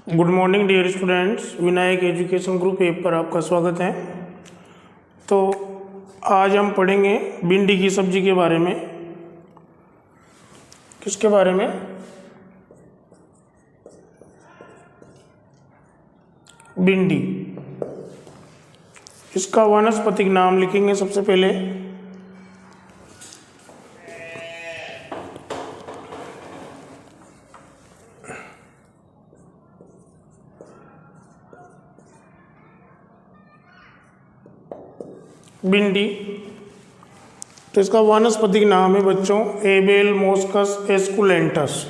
Good morning dear students, Vinayak education group app पर आपका स्वागत है। तो आज हम पढ़ेंगे भिंडी की सब्जी के बारे में। किसके बारे में? भिंडी। इसका वानस्पतिक नाम लिखेंगे सबसे पहले। भिंडी, तो इसका वानस्पतिक नाम है बच्चों एबेल मोस्कस एस्कुलेंटस।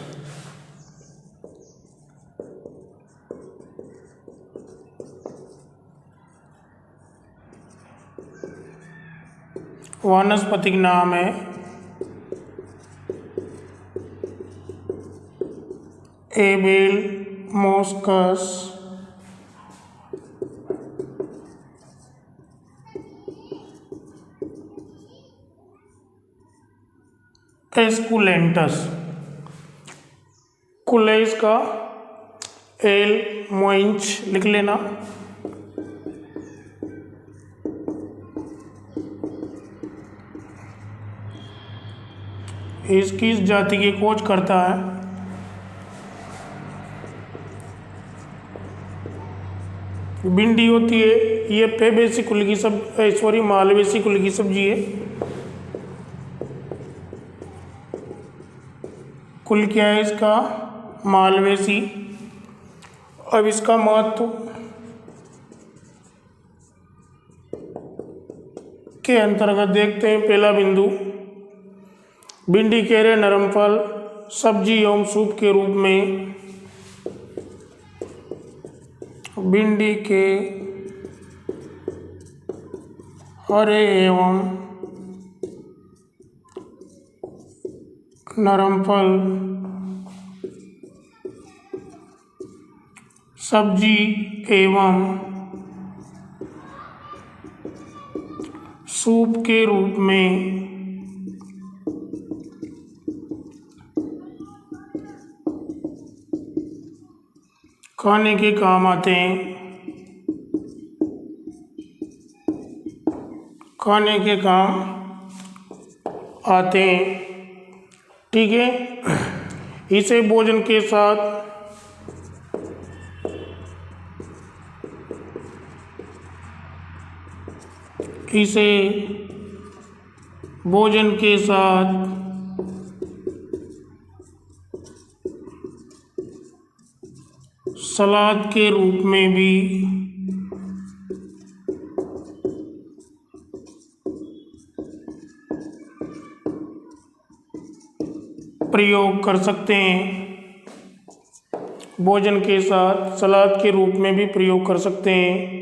वानस्पतिक नाम है एबेल मोस्कस एस्कुलेंटस। कुल है इसका एल मोइंच लिख लेना। इसकी इस जाति की खोज करता है भिंडी होती है ये फेबेसी कुल की मालवेसी कुल की सब्जी है। कुल क्या है इसका? मालवेसी। अब इसका महत्व के अंतर्गत देखते हैं। पहला बिंदु, भिंडी केरे नरम फल सब्जी एवं सूप के रूप में भिंडी के हरे एवं नरम फल सब्जी एवं सूप के रूप में खाने के काम आते हैं। खाने के काम आते हैं, ठीक है। इसे भोजन के साथ सलाद के रूप में भी प्रयोग कर सकते हैं। भोजन के साथ सलाद के रूप में भी प्रयोग कर सकते हैं।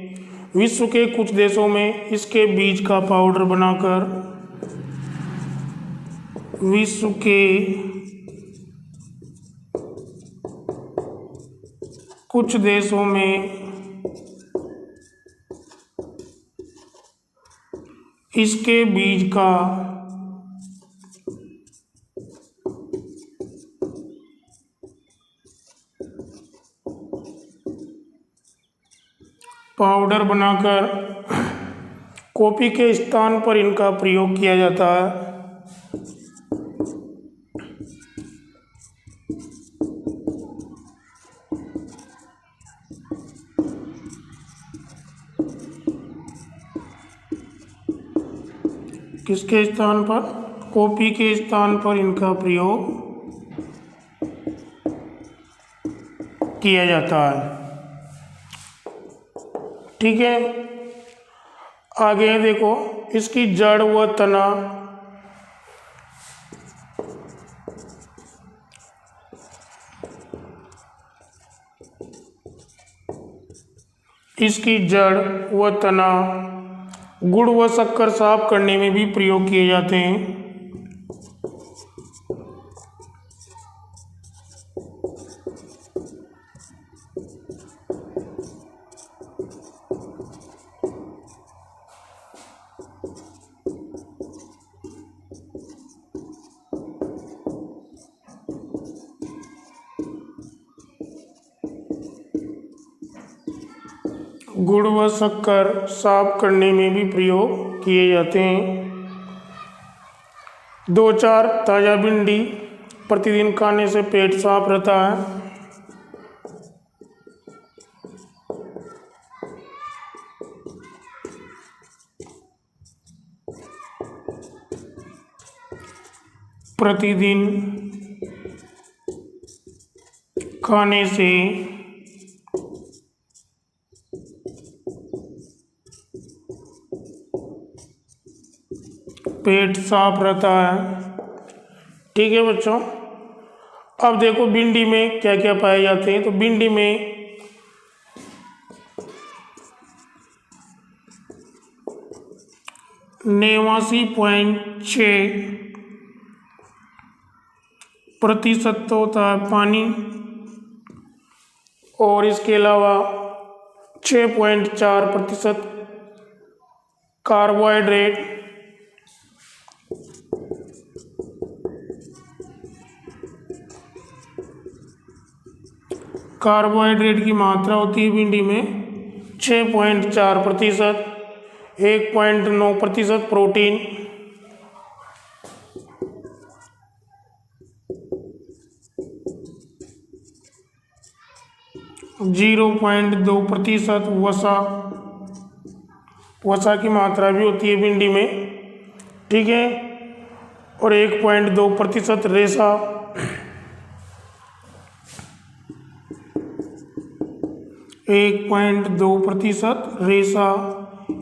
विश्व के कुछ देशों में इसके बीज का पाउडर बनाकर विश्व के कुछ देशों में इसके बीज का पाउडर बनाकर कॉफी के स्थान पर इनका प्रयोग किया जाता है। किसके स्थान पर? कॉफी के स्थान पर इनका प्रयोग किया जाता है, ठीक है। आगे देखो, इसकी जड़ व तना गुड़ व शक्कर साफ करने में भी प्रयोग किए जाते हैं। गुड़ व शक्कर साफ करने में भी प्रयोग किए जाते हैं। 2-4 ताज़ा भिंडी प्रतिदिन खाने से पेट साफ रहता है। प्रतिदिन खाने से पेट साफ रहता है। ठीक है बच्चों, अब देखो भिंडी में क्या क्या पाए जाते हैं। तो भिंडी में %89.6% होता है पानी, और इसके अलावा 6.4% कार्बोहाइड्रेट, कार्बोहाइड्रेट की मात्रा होती है भिंडी में 6.4%, 1.9% प्रोटीन, 0.2% वसा की मात्रा भी होती है भिंडी में। ठीक है, और 1.2% रेशा, 1.2% रेशा,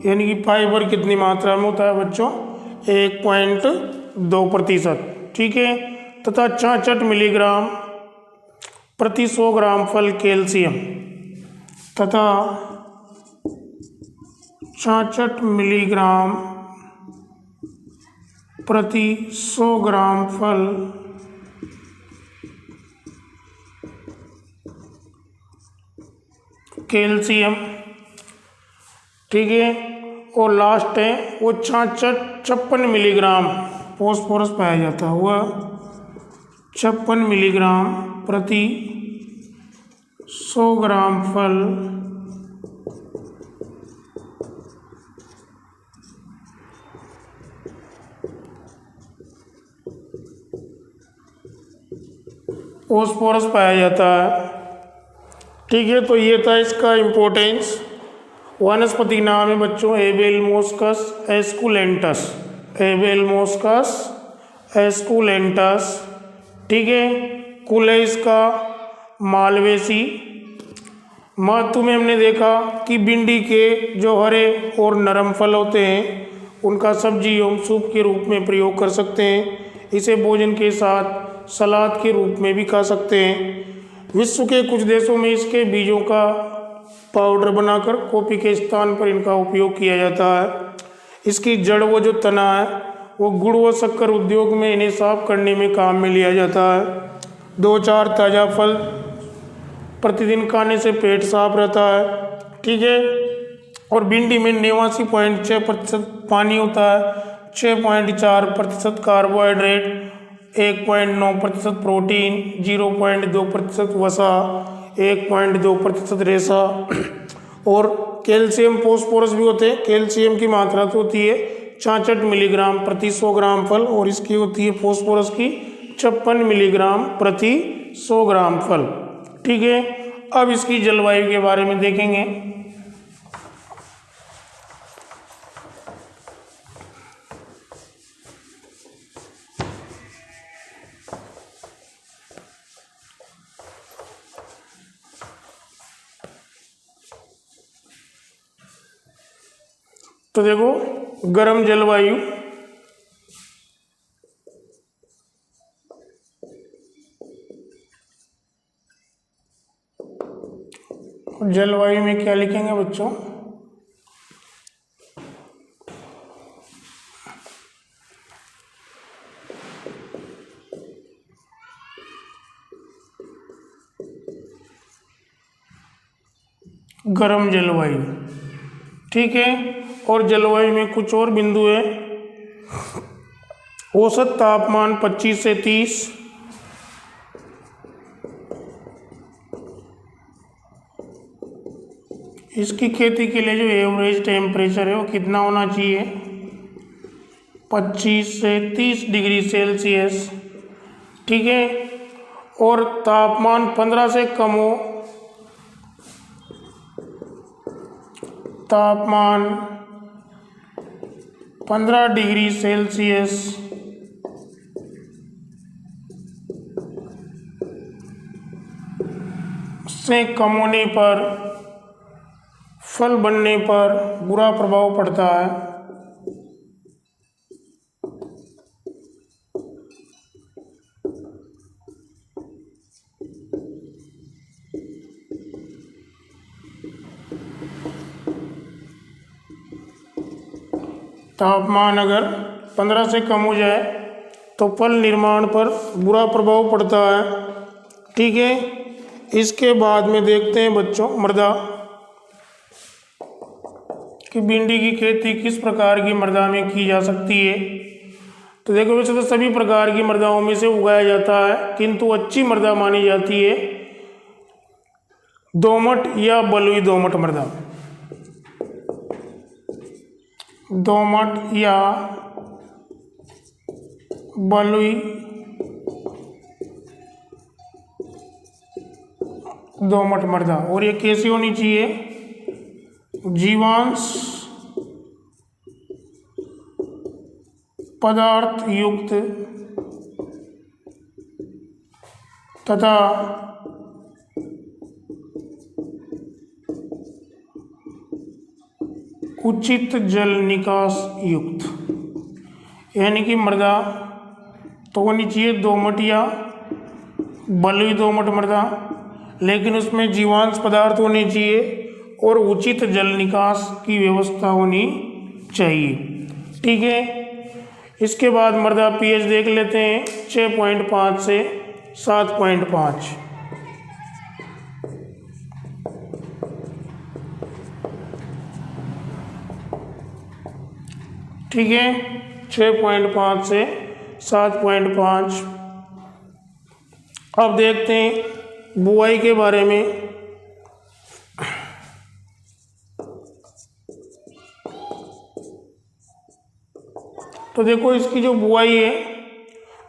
यानी कि फाइबर कितनी मात्रा में होता है बच्चों? 1.2%। ठीक है, तथा 66 मिलीग्राम प्रति 100 ग्राम फल कैल्शियम, तथा 66 मिलीग्राम प्रति 100 ग्राम फल कैल्शियम। ठीक है, और लास्ट है वो 56 मिलीग्राम फॉस्फोरस पाया जाता है, वह 56 मिलीग्राम प्रति 100 ग्राम फल फॉस्फोरस पाया जाता है। ठीक है, तो ये था इसका इम्पोर्टेंस। वनस्पति नाम है बच्चों एबेलमोस्कस एस्कुलेंटस, एबेलमोस्कस एस्कुलेंटस। ठीक है, कुल है इसका मालवेसी। महत्व में हमने देखा कि भिंडी के जो हरे और नरम फल होते हैं उनका सब्जी एवं सूप के रूप में प्रयोग कर सकते हैं। इसे भोजन के साथ सलाद के रूप में भी खा सकते हैं। विश्व के कुछ देशों में इसके बीजों का पाउडर बनाकर कॉफ़ी के स्थान पर इनका उपयोग किया जाता है। इसकी जड़ वो जो तना है वो गुड़ व शक्कर उद्योग में इन्हें साफ करने में काम में लिया जाता है। 2-4 ताज़ा फल प्रतिदिन खाने से पेट साफ रहता है। ठीक है, और भिंडी में 89.6% पानी होता है, 6.4% कार्बोहाइड्रेट, 1.9% प्रोटीन, 0.2% वसा, 1.2% रेशा, और कैल्शियम फॉस्फोरस भी होते हैं। कैल्शियम की मात्रा तो होती है 66 मिलीग्राम प्रति 100 ग्राम फल, और इसकी होती है फॉस्फोरस की 56 मिलीग्राम प्रति 100 ग्राम फल। ठीक है, अब इसकी जलवायु के बारे में देखेंगे। तो देखो, गर्म जलवायु, जलवायु में क्या लिखेंगे बच्चों? गर्म जलवायु। ठीक है, और जलवायु में कुछ और बिंदु है। औसत तापमान 25 से 30, इसकी खेती के लिए जो एवरेज टेम्परेचर है वो कितना होना चाहिए? 25 से 30 डिग्री सेल्सियस। ठीक है। और तापमान 15 से कम हो, तापमान 15 डिग्री सेल्सियस से कम होने पर फल बनने पर बुरा प्रभाव पड़ता है। तापमान अगर 15 से कम हो जाए तो फल निर्माण पर बुरा प्रभाव पड़ता है। ठीक है। इसके बाद में देखते हैं बच्चों मृदा कि भिंडी की खेती किस प्रकार की मृदा में की जा सकती है। तो देखो वैसे तो सभी प्रकार की मृदाओं में से उगाया जाता है, किंतु अच्छी मृदा मानी जाती है दोमट या बलुई दोमट मृदा। दोमट या बलुई दोमट मृदा। और ये कैसी होनी चाहिए? जीवांश पदार्थ युक्त तथा उचित जल निकास युक्त। यानी कि मृदा तो होनी चाहिए दोमट या बलुई दोमट मृदा, लेकिन उसमें जीवांश पदार्थ होने चाहिए और उचित जल निकास की व्यवस्था होनी चाहिए। ठीक है। इसके बाद मृदा पीएच देख लेते हैं 6.5 से 7.5। ठीक है। 6.5 से 7.5। अब देखते हैं बुआई के बारे में। तो देखो इसकी जो बुआई है,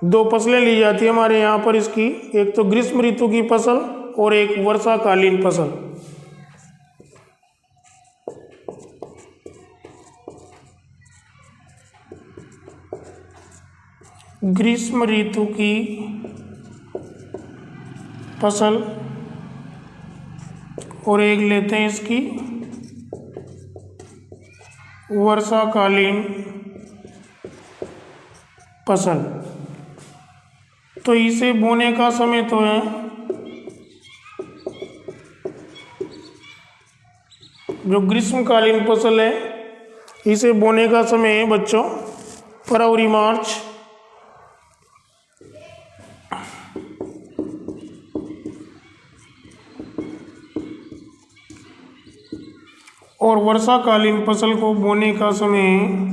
दो फसलें ली जाती है हमारे यहाँ पर इसकी, एक तो ग्रीष्म ऋतु की फसल और एक वर्षाकालीन फसल। ग्रीष्म ऋतु की फसल और एक लेते हैं इसकी वर्षाकालीन फसल। तो इसे बोने का समय तो है जो ग्रीष्मकालीन फसल है, इसे बोने का समय है बच्चों फरवरी मार्च। और वर्षाकालीन फसल को बोने का समय है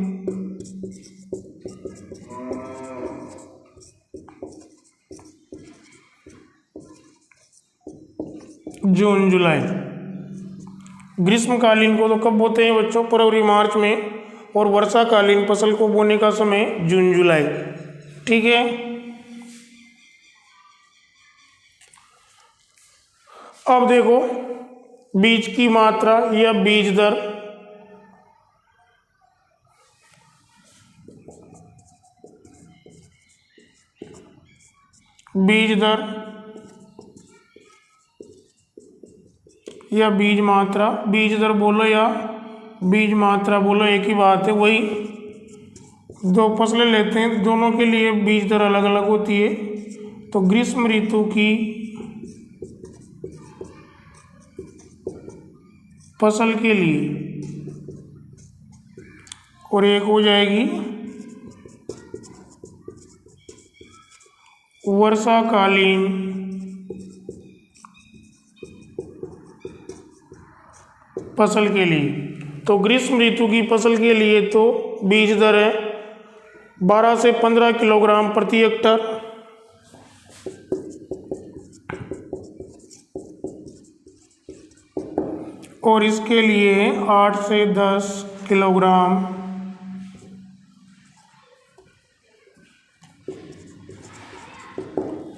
जून जुलाई। ग्रीष्मकालीन को तो कब बोते हैं बच्चों? फरवरी मार्च में। और वर्षाकालीन फसल को बोने का समय जून जुलाई। ठीक है। अब देखो बीज की मात्रा या बीज दर। बीज दर या बीज मात्रा, बीज दर बोलो या बीज मात्रा बोलो, एक ही बात है। वही दो फसलें लेते हैं, दोनों के लिए बीज दर अलग अलग होती है। तो ग्रीष्म ऋतु की फसल के लिए और एक हो जाएगी वर्षाकालीन फसल के लिए। तो ग्रीष्म ऋतु की फसल के लिए तो बीज दर है 12 से 15 किलोग्राम प्रति हेक्टर। और इसके लिए 8 से 10 किलोग्राम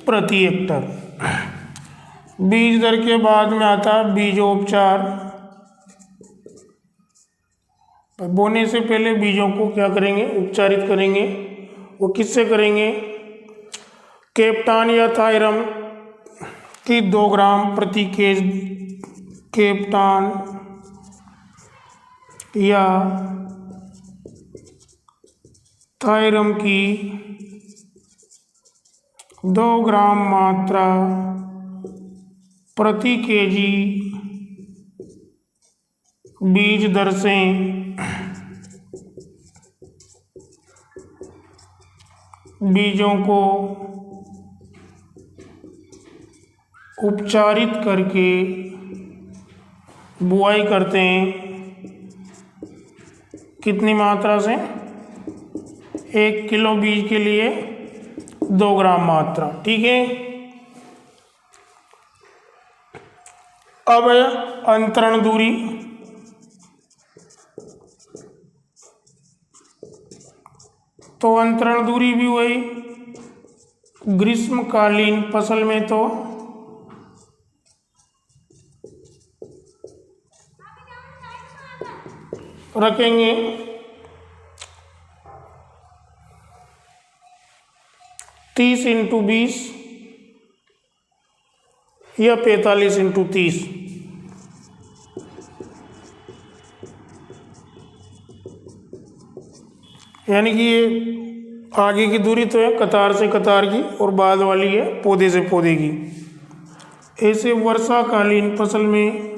प्रति हेक्टर। बीज दर के बाद में आता है बीजोपचार। बोने से पहले बीजों को क्या करेंगे, उपचारित करेंगे। वो किससे करेंगे, कैप्टान या थायरम की 2 ग्राम प्रति केज, कैप्टान या थायरम की 2 ग्राम मात्रा प्रति केजी बीज दर से बीजों को उपचारित करके बुआई करते हैं। कितनी मात्रा से, 1 किलो बीज के लिए 2 ग्राम मात्रा। ठीक है। अब अंतरण दूरी, तो अंतरण दूरी भी वही, ग्रीष्मकालीन फसल में तो रखेंगे 30 × 20 या 45 × 30। यानी कि ये आगे की दूरी तो है कतार से कतार की, और बाद वाली है पौधे से पौधे की। ऐसे वर्षाकालीन फसल में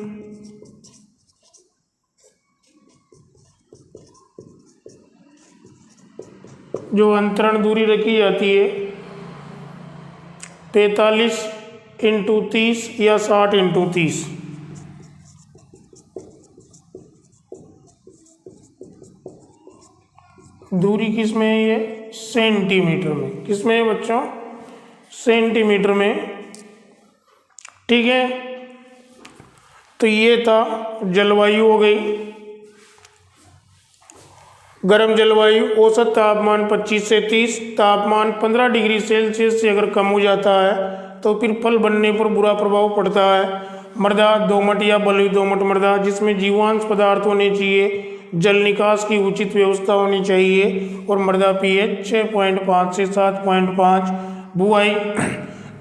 जो अंतरण दूरी रखी जाती है 45 × 30 या 60 × 30। दूरी किस में है, ये सेंटीमीटर में। किस में है बच्चों, सेंटीमीटर में। ठीक है। तो ये था जलवायु हो गई, गर्म जलवायु, औसत तापमान 25 से 30, तापमान 15 डिग्री सेल्सियस से अगर कम हो जाता है तो फिर फल बनने पर बुरा प्रभाव पड़ता है। मृदा दोमट या बलुई दोमट मृदा, जिसमें जीवांश पदार्थ होने चाहिए, जल निकास की उचित व्यवस्था होनी चाहिए, और मृदा pH 6.5 से 7.5। बुआई,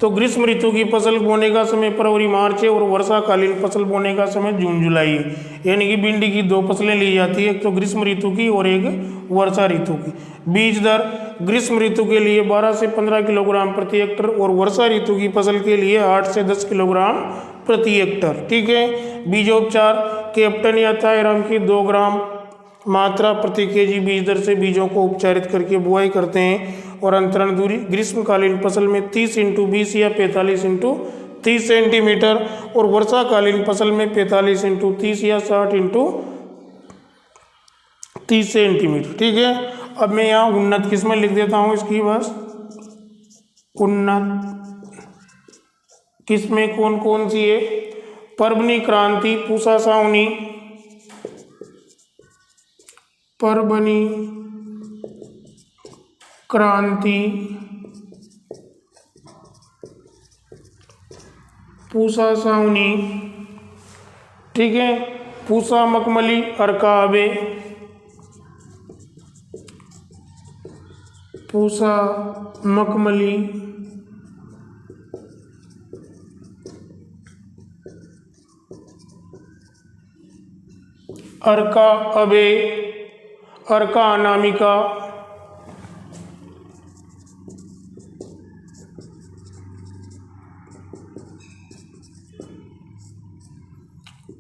तो ग्रीष्म ऋतु की फसल बोने का समय फरवरी मार्च है, और वर्षाकालीन फसल बोने का समय जून जुलाई है। यानी कि भिंडी की 2 फसलें ली जाती है, एक तो ग्रीष्म ऋतु की और एक वर्षा ऋतु की। बीज दर, ग्रीष्म ऋतु के लिए 12 से 15 किलोग्राम प्रति हेक्टर, और वर्षा ऋतु की फसल के लिए 8 से 10 किलोग्राम प्रति हेक्टर। ठीक है। बीजोपचार, कैप्टन या थायरम की 2 ग्राम मात्रा प्रति केजी बीज दर से बीजों को उपचारित करके बुआई करते हैं। और अंतरण दूरी, ग्रीष्मकालीन फसल में 30 × 20 या 45 × 30 सेंटीमीटर, और वर्षाकालीन फसल में 45 × 30 या 60 × 30 सेंटीमीटर। ठीक है। अब मैं यहाँ उन्नत किस्में लिख देता हूँ इसकी, बस उन्नत किस्में कौन कौन सी है, परभनी क्रांति, पूसा सावनी, परभनी क्रांति, पूसा सावनी। ठीक है। पूसा मखमली, अर्का अबे, पूसा मखमली, अर्का अबे, अर्का अनामिका,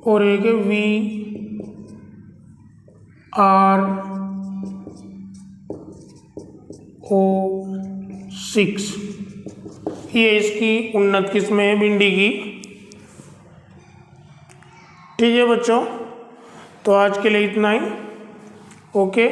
और एक VRO6। ये इसकी उन्नत किस्में है भिंडी की। ठीक है बच्चों, तो आज के लिए इतना ही। ओके।